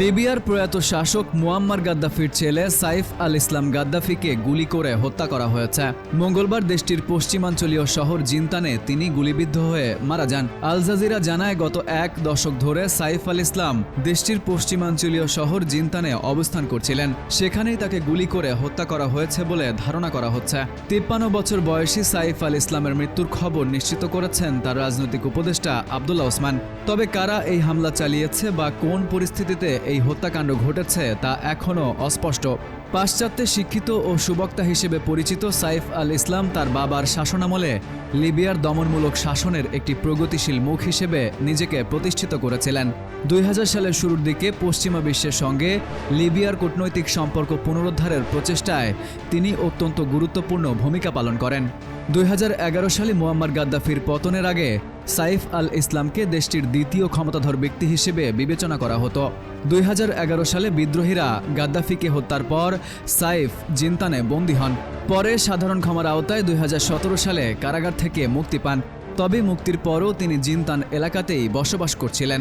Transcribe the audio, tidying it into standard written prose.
লিবিয়ার প্রয়াত শাসক মুয়াম্মার গাদ্দাফির ছেলে সাইফ আল ইসলাম গাদ্দাফিকে গুলি করে হত্যা করা হয়েছে। মঙ্গলবার দেশটির পশ্চিমাঞ্চলীয় শহর জিনতানে তিনি গুলিবিদ্ধ হয়ে মারা যান। আল জাজিরা জানায়, গত এক দশক ধরে সাইফ আল ইসলাম দেশটির পশ্চিমাঞ্চলীয় শহর জিনতানে অবস্থান করছিলেন। সেখানেই তাকে গুলি করে হত্যা করা হয়েছে বলে ধারণা করা হচ্ছে। 53 বছর বয়সী সাইফ আল ইসলামের মৃত্যুর খবর নিশ্চিত করেছেন তার রাজনৈতিক উপদেষ্টা আব্দুল্লাহ ওসমান। তবে কারা এই হামলা চালিয়েছে বা কোন পরিস্থিতিতে এই হত্যাকাণ্ড ঘটেছে তা এখনও অস্পষ্ট। পাশ্চাত্যে শিক্ষিত ও সুবক্তা হিসেবে পরিচিত সাইফ আল ইসলাম তার বাবার শাসনামলে লিবিয়ার দমনমূলক শাসনের একটি প্রগতিশীল মুখ হিসেবে নিজেকে প্রতিষ্ঠিত করেছিলেন। 2000 সালের শুরুর দিকে পশ্চিমা বিশ্বের সঙ্গে লিবিয়ার কূটনৈতিক সম্পর্ক পুনরুদ্ধারের প্রচেষ্টায় তিনি অত্যন্ত গুরুত্বপূর্ণ ভূমিকা পালন করেন। 2011 সালে মুয়াম্মার গাদ্দাফির পতনের আগে সাইফ আল ইসলামকে দেশটির দ্বিতীয় ক্ষমতাধর ব্যক্তি হিসেবে বিবেচনা করা হতো। 2011 সালে বিদ্রোহীরা গাদ্দাফিকে হত্যার পর সাইফ জিনতানে বন্দী হন। পরে সাধারণ ক্ষমার আওতায় 2017 সালে কারাগার থেকে মুক্তি পান। তবে মুক্তির পরও তিনি জিনতান এলাকাতেই বসবাস করছিলেন।